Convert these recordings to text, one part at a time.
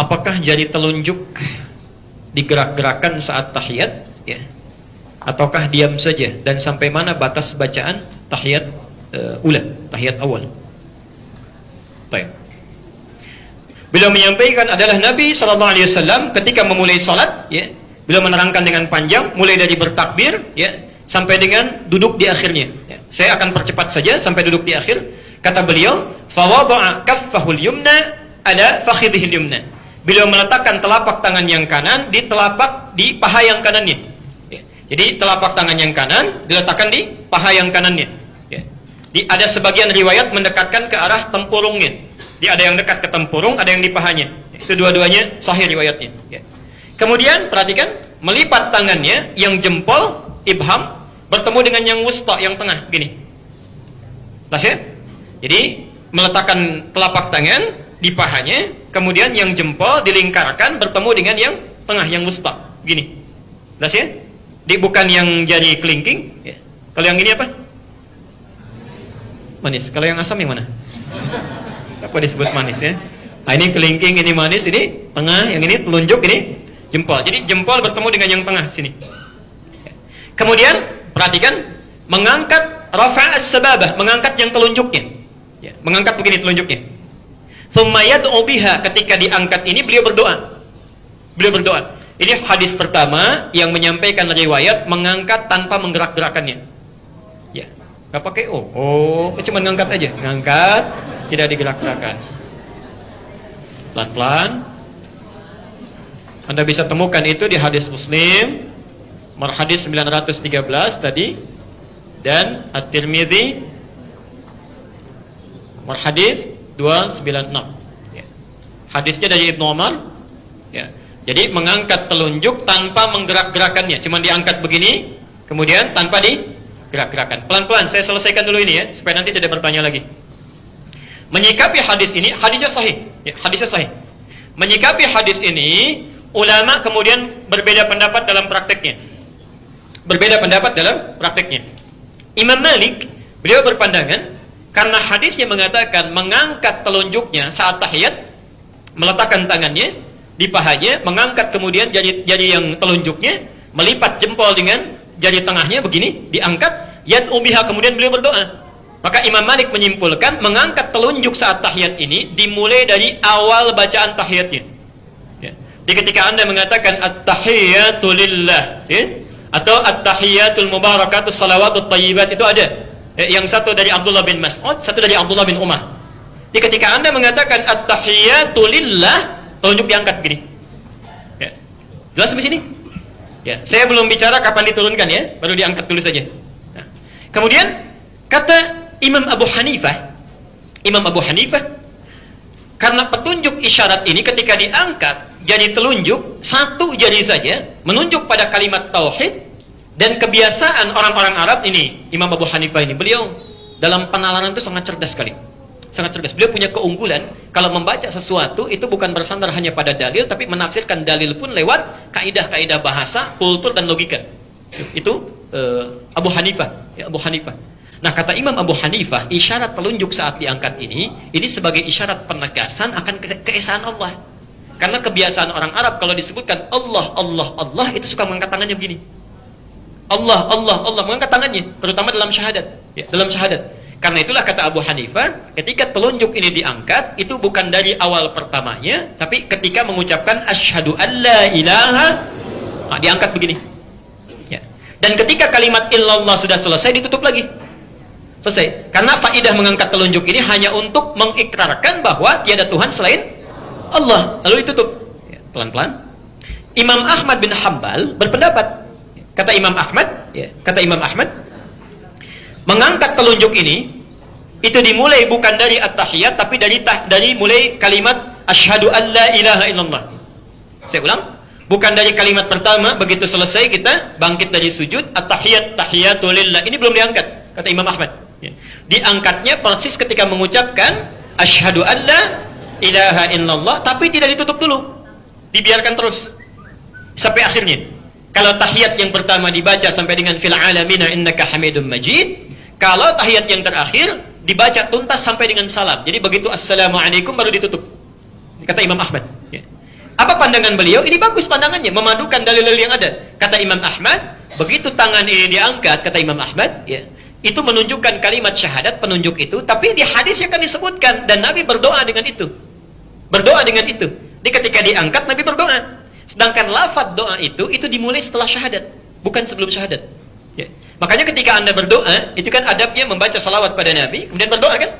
apakah jari telunjuk digerak-gerakan saat tahiyat, ya, ataukah diam saja, dan sampai mana batas bacaan tahiyat tahiyat awal? Baik. Beliau menyampaikan adalah Nabi SAW ketika memulai salat, ya, beliau menerangkan dengan panjang, mulai dari bertakbir, ya, sampai dengan duduk di akhirnya. Ya. Saya akan percepat saja sampai duduk di akhir. Kata beliau, "Fawada'a kaffahul yumna ala fakhidhil yumna." Beliau meletakkan telapak tangan yang kanan di paha yang kanannya. Ya. Jadi telapak tangan yang kanan diletakkan di paha yang kanannya. Ya. Ada sebagian riwayat mendekatkan ke arah tempurungnya. Jadi ada yang dekat ke tempurung, ada yang di pahanya. Itu dua-duanya sahih riwayatnya. Ya. Kemudian perhatikan, melipat tangannya yang jempol ibham bertemu dengan yang wusta, yang tengah, gini. Jelas ya? Jadi meletakkan telapak tangan di pahanya, kemudian yang jempol dilingkarkan bertemu dengan yang tengah, yang wusta, gini. Jelas ya? Bukan yang jari kelingking. Ya. Kalau yang ini apa? Manis. Kalau yang asam yang mana? Apa disebut manis ya? Nah, ini kelingking, ini manis, ini tengah, yang ini telunjuk, ini jempol. Jadi jempol bertemu dengan yang tengah sini. Kemudian perhatikan, mengangkat rafa' as-sababah, mengangkat yang telunjuknya. Ya, mengangkat begini telunjuknya. Tsumma yad'u biha, ketika diangkat ini beliau berdoa. Beliau berdoa. Ini hadis pertama yang menyampaikan riwayat mengangkat tanpa menggerak-gerakannya. Ya, enggak pakai cuma ngangkat aja, ngangkat, tidak digerak-gerakan. Pelan-pelan. Anda bisa temukan itu di hadis Muslim, hadis 913 tadi, dan At-Tirmidzi hadis 296. Ya. Hadisnya dari Ibnu Umar. Ya. Jadi mengangkat telunjuk tanpa menggerak-gerakannya, cuma diangkat begini, kemudian tanpa digerak-gerakan. Pelan-pelan, saya selesaikan dulu ini ya, supaya nanti tidak bertanya lagi. Menyikapi hadis ini, hadisnya sahih. Ya, hadisnya sahih. Menyikapi hadis ini, ulama kemudian berbeda pendapat dalam prakteknya. Berbeda pendapat dalam prakteknya. Imam Malik, beliau berpandangan, karena hadisnya mengatakan mengangkat telunjuknya saat tahiyat, meletakkan tangannya di pahanya, mengangkat kemudian jari yang telunjuknya, melipat jempol dengan jari tengahnya begini, diangkat, yad'u biha, kemudian beliau berdoa. Maka Imam Malik menyimpulkan mengangkat telunjuk saat tahiyat ini dimulai dari awal bacaan tahiyatnya. Ya. Jadi ketika Anda mengatakan at-tahiyatu lillah, ya, atau at-tahiyatul mubarakatus salawatut thayyibat, itu ada. Yang satu dari Abdullah bin Mas'ud, satu dari Abdullah bin Umar. Jadi ketika Anda mengatakan at-tahiyatu lillah, telunjuk diangkat begini. Ya. Jelas sampai sini? Ya, saya belum bicara kapan diturunkan ya, baru diangkat dulu saja. Nah. Kemudian kata Imam Abu Hanifah, karena petunjuk isyarat ini ketika diangkat jari telunjuk satu jari saja menunjuk pada kalimat tauhid, dan kebiasaan orang-orang Arab ini, Imam Abu Hanifah ini, beliau dalam penalaran itu sangat cerdas sekali. Sangat cerdas. Beliau punya keunggulan kalau membaca sesuatu itu bukan bersandar hanya pada dalil, tapi menafsirkan dalil pun lewat kaidah-kaidah bahasa, kultur dan logika. Itu Abu Hanifah, ya, Abu Hanifah. Nah, kata Imam Abu Hanifah, isyarat telunjuk saat diangkat ini sebagai isyarat penegasan akan keesaan Allah. Karena kebiasaan orang Arab kalau disebutkan Allah, Allah, Allah, itu suka mengangkat tangannya begini. Allah, Allah, Allah, mengangkat tangannya, terutama dalam syahadat. Ya, dalam syahadat. Karena itulah kata Abu Hanifah, ketika telunjuk ini diangkat, itu bukan dari awal pertamanya, tapi ketika mengucapkan asyhadu an la ilaha, diangkat begini. Ya. Dan ketika kalimat illallah sudah selesai, ditutup lagi. Selesai. Karena faidah mengangkat telunjuk ini hanya untuk mengikrarkan bahwa tiada Tuhan selain Allah. Lalu ditutup. Ya, pelan-pelan. Imam Ahmad bin Hanbal berpendapat. Kata Imam Ahmad, mengangkat telunjuk ini itu dimulai bukan dari at-tahiyat, tapi dari mulai kalimat asyhadu an la ilaha illallah. Saya ulang, bukan dari kalimat pertama begitu selesai kita bangkit dari sujud at-tahiyat tahiyatu lillah. Ini belum diangkat, kata Imam Ahmad. Ya. Diangkatnya persis ketika mengucapkan asyhadu an la ilaha illallah, tapi tidak ditutup dulu, dibiarkan terus sampai akhirnya. Kalau tahiyat yang pertama dibaca sampai dengan fil alamina innaka hamidum majid, kalau tahiyat yang terakhir dibaca tuntas sampai dengan salam. Jadi begitu assalamualaikum baru ditutup, kata Imam Ahmad. Ya. Apa pandangan beliau? Ini bagus pandangannya, memadukan dalil-dalil yang ada. Kata Imam Ahmad, begitu tangan ini diangkat, kata Imam Ahmad, ya, itu menunjukkan kalimat syahadat, penunjuk itu, tapi di hadisnya kan disebutkan, dan Nabi berdoa dengan itu. Berdoa dengan itu. Jadi ketika diangkat, Nabi berdoa. Sedangkan lafaz doa itu dimulai setelah syahadat, bukan sebelum syahadat. Ya. Makanya ketika Anda berdoa, itu kan adabnya membaca salawat pada Nabi, kemudian berdoa kan?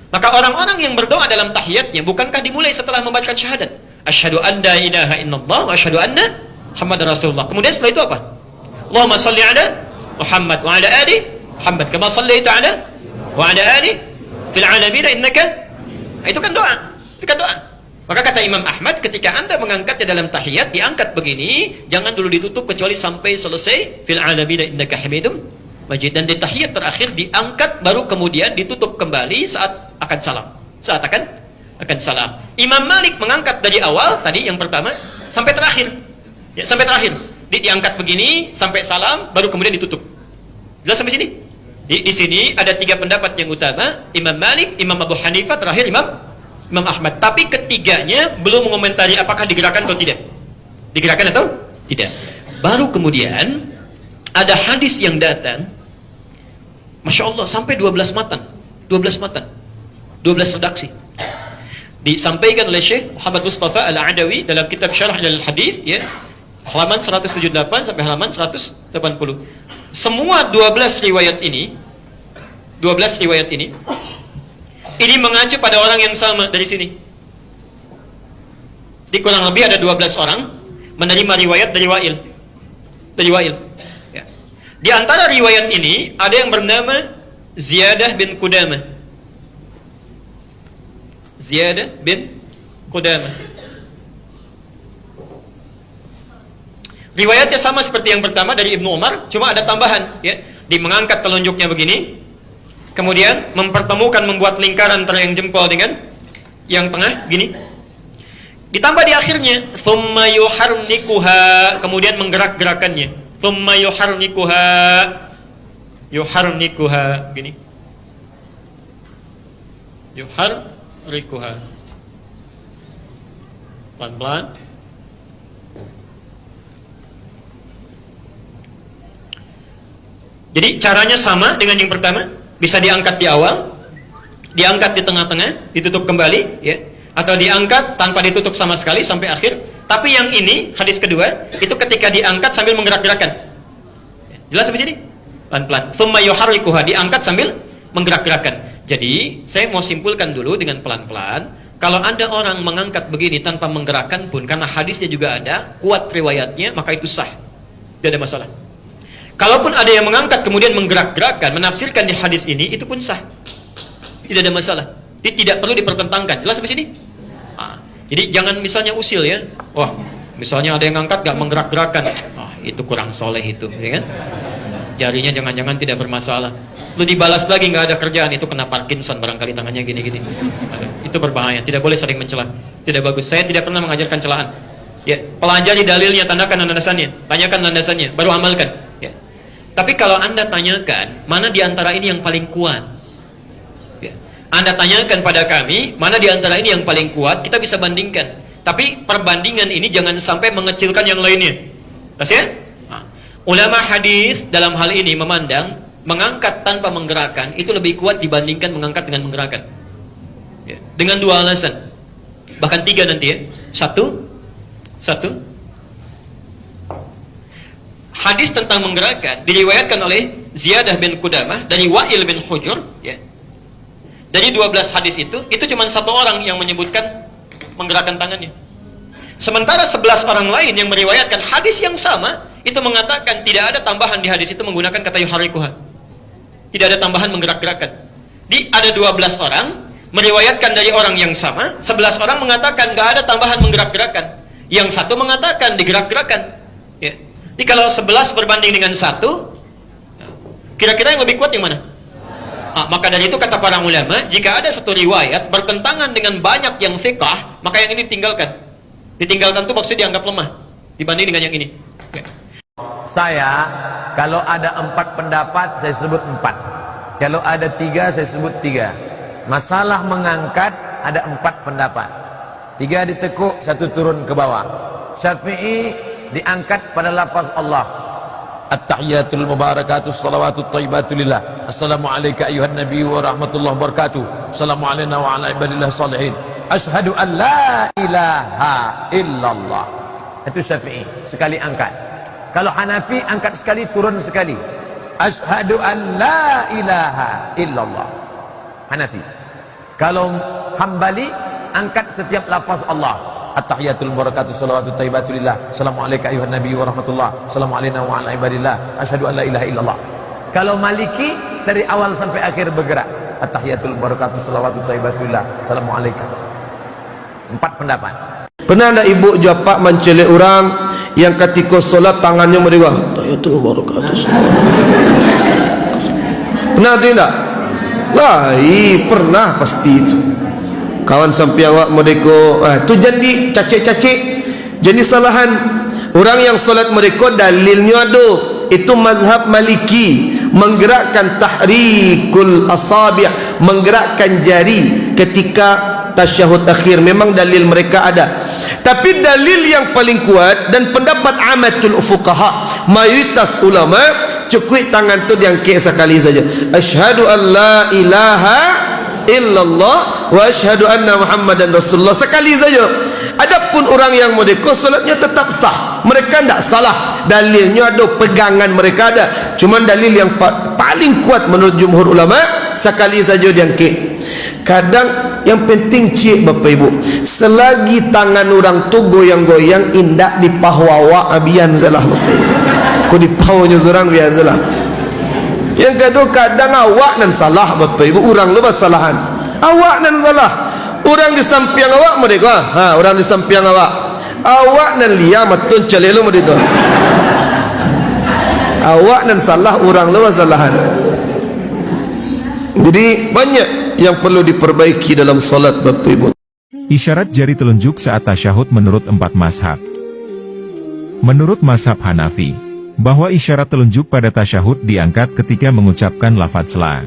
Maka orang-orang yang berdoa dalam tahiyatnya, bukankah dimulai setelah membacakan syahadat? Asyhadu an la ilaha illallah wa asyhadu anna Muhammadar Rasulullah. Kemudian setelah itu apa? Allahumma salli ala Muhammad wa ala ali Muhammad kama sallaita ala wa ala ali fil alamin innaka. Itu kan doa. Itu kan doa. Maka kata Imam Ahmad, ketika Anda mengangkatnya dalam tahiyat, diangkat begini, jangan dulu ditutup kecuali sampai selesai fil alamin innaka hamidum majid, dan di tahiyat terakhir diangkat baru kemudian ditutup kembali saat akan salam. Saat akan salam. Imam Malik mengangkat dari awal tadi yang pertama sampai terakhir. Ya, sampai terakhir. Diangkat begini sampai salam baru kemudian ditutup. Jelas sampai sini? Di sini ada 3 pendapat yang utama, Imam Malik, Imam Abu Hanifah, terakhir Imam Ahmad. Tapi ketiganya belum mengomentari apakah digerakkan atau tidak. Digerakkan atau tidak. Baru kemudian ada hadis yang datang, Masya Allah, sampai 12 matan. 12 matan. 12 redaksi. Disampaikan oleh Syekh Muhammad Mustafa Al-Adawi dalam kitab Syarah Al-Hadis, ya, halaman 178 sampai halaman 180. Semua 12 riwayat ini mengacu pada orang yang sama dari sini. Di kurang lebih ada 12 orang menerima riwayat dari Wa'il. Ya. Di antara riwayat ini ada yang bernama Ziyadah bin Qudamah. Ziyadah bin Qudamah. Riwayatnya sama seperti yang pertama dari Ibnu Umar, cuma ada tambahan, ya. Di mengangkat telunjuknya begini, kemudian mempertemukan, membuat lingkaran antara yang jempol dengan yang tengah gini. Ditambah di akhirnya, thumma yuharnikuha, kemudian menggerak-gerakannya. Thumma yuharnikuha gini. Yuharnikuha. Pelan-pelan. Jadi caranya sama dengan yang pertama, bisa diangkat di awal, diangkat di tengah-tengah, ditutup kembali, ya, atau diangkat tanpa ditutup sama sekali sampai akhir. Tapi yang ini, hadis kedua, itu ketika diangkat sambil menggerak-gerakkan. Jelas sampai sini? Pelan-pelan. Tsumma yuharrikuha, diangkat sambil menggerak-gerakkan. Jadi, saya mau simpulkan dulu dengan pelan-pelan. Kalau ada orang mengangkat begini tanpa menggerakkan pun, karena hadisnya juga ada, kuat riwayatnya, maka itu sah. Tidak ada masalah. Kalaupun ada yang mengangkat kemudian menggerak-gerakkan, menafsirkan di hadis ini, itu pun sah. Tidak ada masalah. Jadi tidak perlu dipertentangkan. Jelas sampai sini? Jadi jangan misalnya usil, ya. Wah, misalnya ada yang angkat gak menggerak-gerakkan. Itu kurang soleh itu, ya kan? Jarinya jangan-jangan tidak bermasalah. Lu dibalas lagi gak ada kerjaan, itu kena Parkinson barangkali tangannya gini-gini. Itu berbahaya. Tidak boleh saling mencela. Tidak bagus. Saya tidak pernah mengajarkan celaan. Ya, pelajari dalilnya, tandakan landasannya, tanyakan landasannya, baru amalkan. Ya. Tapi kalau Anda tanyakan, mana di antara ini yang paling kuat? Ya. Anda tanyakan pada kami, mana di antara ini yang paling kuat, kita bisa bandingkan. Tapi perbandingan ini jangan sampai mengecilkan yang lainnya. Terus ya? Ulama hadis dalam hal ini memandang mengangkat tanpa menggerakkan itu lebih kuat dibandingkan mengangkat dengan menggerakkan. Ya. Dengan 2 alasan. Bahkan 3 nanti, ya. Satu, hadis tentang menggerakkan diriwayatkan oleh Ziyadah bin Qudamah dari Wa'il bin Hujur, ya. Dari 12 hadis itu cuma 1 orang yang menyebutkan menggerakkan tangannya. Sementara 11 orang lain yang meriwayatkan hadis yang sama itu mengatakan tidak ada tambahan di hadis itu menggunakan kata yuharrikuha. Tidak ada tambahan menggerak-gerakkan. Ada 12 orang meriwayatkan dari orang yang sama, 11 orang mengatakan enggak ada tambahan menggerak-gerakkan. Yang 1 mengatakan digerak-gerakkan. Ya. Jadi kalau 11 berbanding dengan 1, kira-kira yang lebih kuat yang mana? Maka dari itu kata para ulama, jika ada 1 riwayat bertentangan dengan banyak yang thiqah, maka yang ini ditinggalkan. Ditinggalkan itu maksudnya dianggap lemah dibanding dengan yang ini. Ya. Saya, kalau ada 4 pendapat, saya sebut 4. Kalau ada 3, saya sebut 3. Masalah mengangkat, ada 4 pendapat. 3 ditekuk, 1 turun ke bawah. Syafi'i diangkat pada lafaz Allah. At-tahiyatul mubarakatus salawatut thayyibatu lillah. Assalamu alayka ayuhan nabiy wa rahmatullahi wabarakatuh. Assalamu alayna wa ala ibadillah salihin. Asyhadu an la ilaha illallah. Itu Syafi'i, sekali angkat. Kalau Hanafi angkat sekali, turun sekali. Asyhadu an la ilaha illallah. Hanafi. Kalau Hambali angkat setiap lafaz Allah. At-tahiyatul mubarakatuh salawatut thayyibatu lillah. Assalamu alayka ayuhan nabiy wa rahmatullah. Assalamu alayna wa ala ibadillah. Asyhadu an la ilaha illallah. Kalau Maliki dari awal sampai akhir bergerak. At-tahiyatul mubarakatuh salawatut thayyibatu lillah. Assalamu alayka. 4 pendapat. Pernah ada ibu japak mencelik orang yang ketika solat tangannya mereka tahiyatul mubarakatuh. Pernah tidak? Pernah pasti itu. Kawan sampai awak mereka tu jadi cacik-cacik, jadi salahan orang yang solat mereka dalilnya ada. Itu mazhab Maliki, menggerakkan tahrikul asabi', menggerakkan jari ketika tasyahud akhir. Memang dalil mereka ada, tapi dalil yang paling kuat dan pendapat amatul fuqaha, mayoritas ulama, cukup tangan tu diangkat sekali saja. Asyhadu an la ilaha illallah wa asyhadu anna muhammadan rasulullah, sekali saja. Adapun orang yang mereka solatnya tetap sah, mereka tidak salah, dalilnya ada, pegangan mereka ada. Cuma dalil yang paling kuat menurut jumhur ulama, sekali saja diangkat. Kadang yang penting cik bapak ibu, selagi tangan orang tu goyang-goyang, indak di pahwawa abian salah bapak ibu. Kau di pahwanya seorang biasalah. Yang kedua, kadang awak dan salah bapak ibu, orang lepas salahan. Awak dan salah. Orang di samping awak mereka, orang di samping awak. Awak dan liya matun celelu mereka. Awak dan salah, orang lepas salahan. Jadi banyak yang perlu diperbaiki dalam salat bapak ibu. Isyarat jari telunjuk saat tasyahud menurut 4 mazhab. Menurut mazhab Hanafi, bahwa isyarat telunjuk pada tasyahud diangkat ketika mengucapkan lafaz la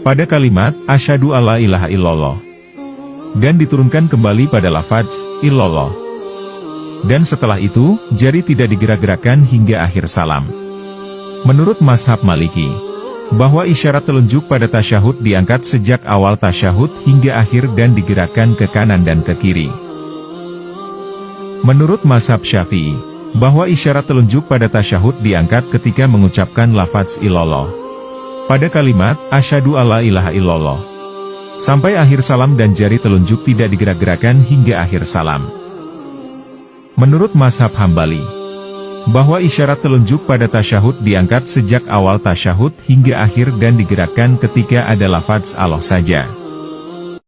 pada kalimat asyhadu alla ilaha illallah, dan diturunkan kembali pada lafaz illallah. Dan setelah itu, jari tidak digerak-gerakkan hingga akhir salam. Menurut mazhab Maliki, bahwa isyarat telunjuk pada tasyahud diangkat sejak awal tasyahud hingga akhir dan digerakkan ke kanan dan ke kiri. Menurut mazhab Syafi'i, bahwa isyarat telunjuk pada tasyahud diangkat ketika mengucapkan lafaz illallah pada kalimat asyhadu alla ilaha illallah sampai akhir salam, dan jari telunjuk tidak digerak-gerakkan hingga akhir salam. Menurut mazhab Hambali, bahwa isyarat telunjuk pada tasyahud diangkat sejak awal tasyahud hingga akhir dan digerakkan ketika ada lafaz Allah saja.